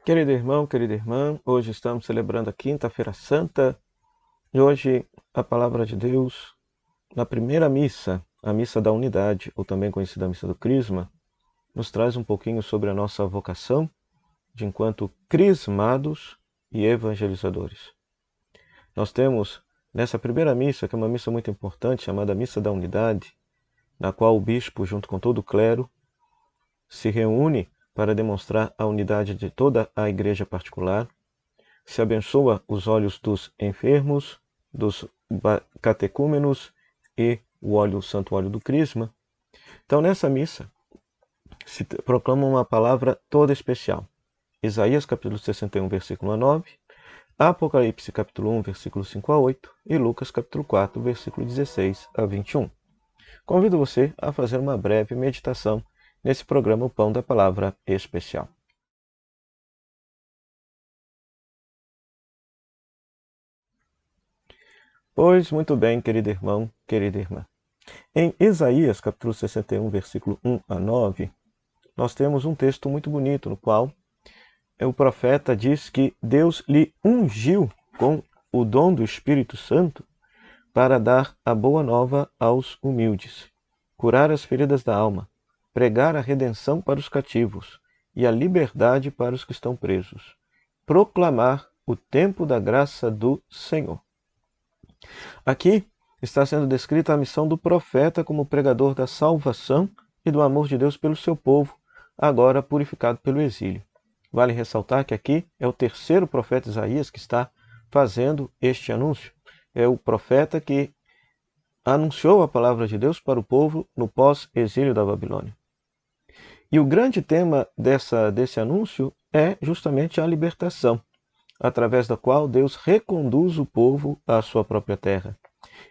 Querido irmão, querida irmã, hoje estamos celebrando a Quinta-feira Santa e hoje a Palavra de Deus, na primeira missa, a Missa da Unidade, ou também conhecida Missa do Crisma, nos traz um pouquinho sobre a nossa vocação de enquanto crismados e evangelizadores. Nós temos nessa primeira missa, que é uma missa muito importante, chamada Missa da Unidade, na qual o bispo, junto com todo o clero, se reúne para demonstrar a unidade de toda a igreja particular, se abençoa os olhos dos enfermos, dos catecúmenos e o santo óleo do crisma. Então, nessa missa, se proclama uma palavra toda especial. Isaías capítulo 61, versículo 9, Apocalipse capítulo 1, versículo 5 a 8 e Lucas capítulo 4, versículo 16 a 21. Convido você a fazer uma breve meditação nesse programa O Pão da Palavra Especial. Pois muito bem, querido irmão, querida irmã. Em Isaías, capítulo 61, versículo 1 a 9, nós temos um texto muito bonito, no qual o profeta diz que Deus lhe ungiu com o dom do Espírito Santo para dar a boa nova aos humildes, curar as feridas da alma, pregar a redenção para os cativos e a liberdade para os que estão presos, proclamar o tempo da graça do Senhor. Aqui está sendo descrita a missão do profeta como pregador da salvação e do amor de Deus pelo seu povo, agora purificado pelo exílio. Vale ressaltar que aqui é o terceiro profeta Isaías que está fazendo este anúncio. É o profeta que anunciou a palavra de Deus para o povo no pós-exílio da Babilônia. E o grande tema desse anúncio é justamente a libertação, através da qual Deus reconduz o povo à sua própria terra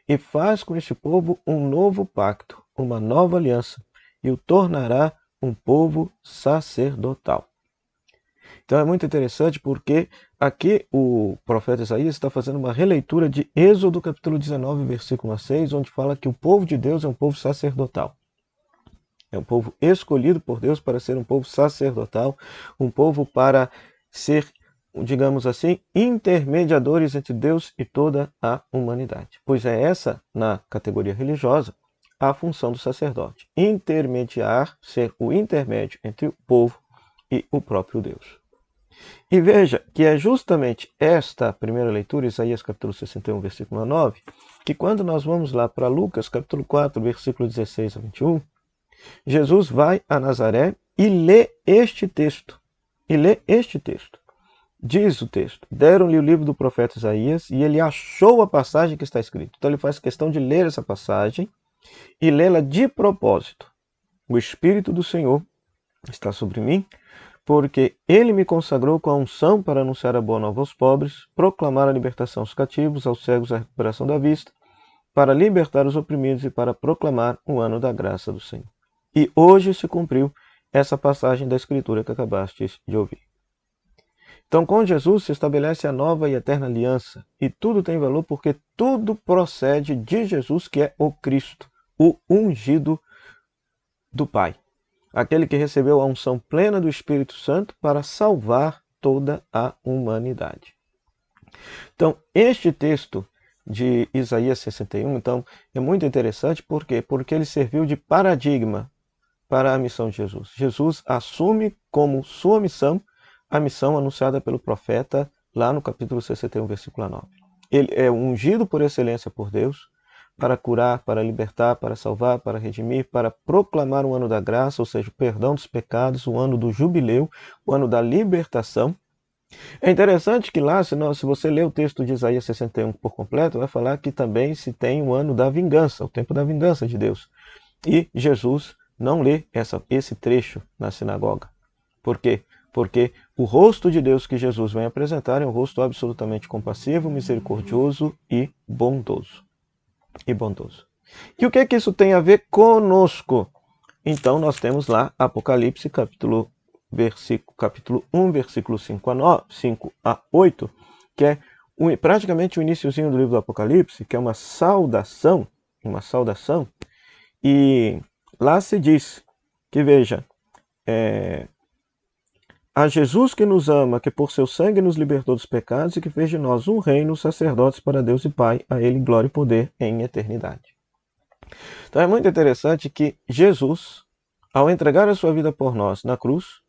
e faz com este povo um novo pacto, uma nova aliança, e o tornará um povo sacerdotal. Então é muito interessante porque aqui o profeta Isaías está fazendo uma releitura de Êxodo capítulo 19, versículo 6, onde fala que o povo de Deus é um povo sacerdotal. É um povo escolhido por Deus para ser um povo sacerdotal, um povo para ser, digamos assim, intermediadores entre Deus e toda a humanidade. Pois é essa, na categoria religiosa, a função do sacerdote. Intermediar, ser o intermédio entre o povo e o próprio Deus. E veja que é justamente esta primeira leitura, Isaías capítulo 61, versículo 9, que quando nós vamos lá para Lucas capítulo 4, versículo 16 a 21, Jesus vai a Nazaré e lê este texto. Diz o texto: deram-lhe o livro do profeta Isaías e ele achou a passagem que está escrita. Então ele faz questão de ler essa passagem e lê-la de propósito. O Espírito do Senhor está sobre mim, porque ele me consagrou com a unção para anunciar a boa nova aos pobres, proclamar a libertação aos cativos, aos cegos a recuperação da vista, para libertar os oprimidos e para proclamar o ano da graça do Senhor. E hoje se cumpriu essa passagem da Escritura que acabastes de ouvir. Então, com Jesus se estabelece a nova e eterna aliança. E tudo tem valor porque tudo procede de Jesus, que é o Cristo, o ungido do Pai. Aquele que recebeu a unção plena do Espírito Santo para salvar toda a humanidade. Então, este texto de Isaías 61, então, é muito interessante. Por quê? Porque ele serviu de paradigma para a missão de Jesus. Jesus assume como sua missão a missão anunciada pelo profeta lá no capítulo 61, versículo 9. Ele é ungido por excelência por Deus para curar, para libertar, para salvar, para redimir, para proclamar o ano da graça, ou seja, o perdão dos pecados, o ano do jubileu, o ano da libertação. É interessante que lá, se você ler o texto de Isaías 61 por completo, vai falar que também se tem o ano da vingança, o tempo da vingança de Deus. E Jesus não lê esse trecho na sinagoga. Por quê? Porque o rosto de Deus que Jesus vem apresentar é um rosto absolutamente compassivo, misericordioso e bondoso. E o que é que isso tem a ver conosco? Então nós temos lá Apocalipse capítulo 1, versículo 5 a 8, que é praticamente o iniciozinho do livro do Apocalipse, que é uma saudação, e lá se diz que, veja, a Jesus que nos ama, que por seu sangue nos libertou dos pecados e que fez de nós um reino, sacerdotes para Deus e Pai, a Ele glória e poder em eternidade. Então é muito interessante que Jesus, ao entregar a sua vida por nós na cruz,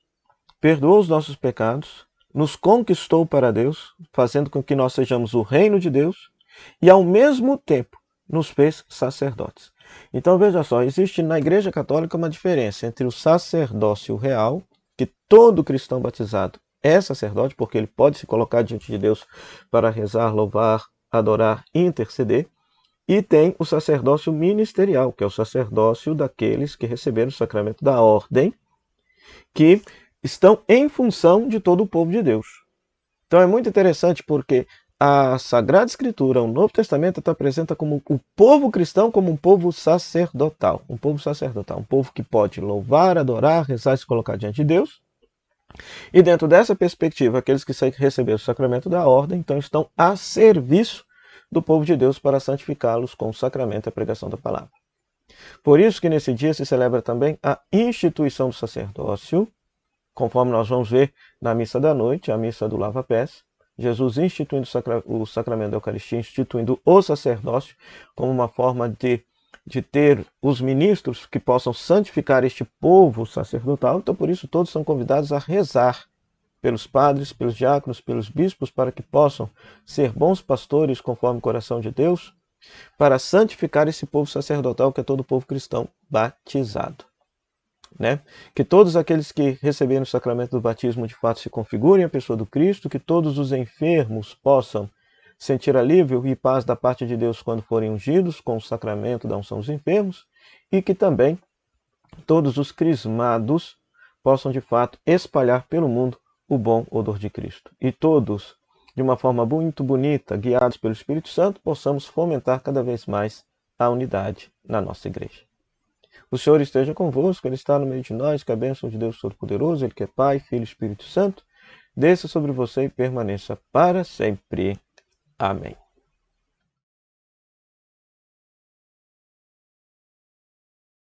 perdoou os nossos pecados, nos conquistou para Deus, fazendo com que nós sejamos o reino de Deus e, ao mesmo tempo, nos fez sacerdotes. Então, veja só, existe na Igreja Católica uma diferença entre o sacerdócio real, que todo cristão batizado é sacerdote, porque ele pode se colocar diante de Deus para rezar, louvar, adorar e interceder, e tem o sacerdócio ministerial, que é o sacerdócio daqueles que receberam o sacramento da ordem, que estão em função de todo o povo de Deus. Então é muito interessante porque a Sagrada Escritura, o Novo Testamento, apresenta como o povo cristão como um povo sacerdotal. Um povo sacerdotal, um povo que pode louvar, adorar, rezar e se colocar diante de Deus. E dentro dessa perspectiva, aqueles que receberam o sacramento da ordem, então estão a serviço do povo de Deus para santificá-los com o sacramento e a pregação da palavra. Por isso que nesse dia se celebra também a instituição do sacerdócio, conforme nós vamos ver na missa da noite, a missa do lava-pés, Jesus instituindo o sacramento da Eucaristia, instituindo o sacerdócio como uma forma de ter os ministros que possam santificar este povo sacerdotal. Então, por isso, todos são convidados a rezar pelos padres, pelos diáconos, pelos bispos, para que possam ser bons pastores conforme o coração de Deus, para santificar esse povo sacerdotal que é todo o povo cristão batizado. Que todos aqueles que receberam o sacramento do batismo de fato se configurem a pessoa do Cristo, que todos os enfermos possam sentir alívio e paz da parte de Deus quando forem ungidos com o sacramento da unção dos enfermos, e que também todos os crismados possam de fato espalhar pelo mundo o bom odor de Cristo. E todos, de uma forma muito bonita, guiados pelo Espírito Santo, possamos fomentar cada vez mais a unidade na nossa igreja. O Senhor esteja convosco, Ele está no meio de nós, que a bênção de Deus Todo-Poderoso, Ele que é Pai, Filho e Espírito Santo, desça sobre você e permaneça para sempre. Amém.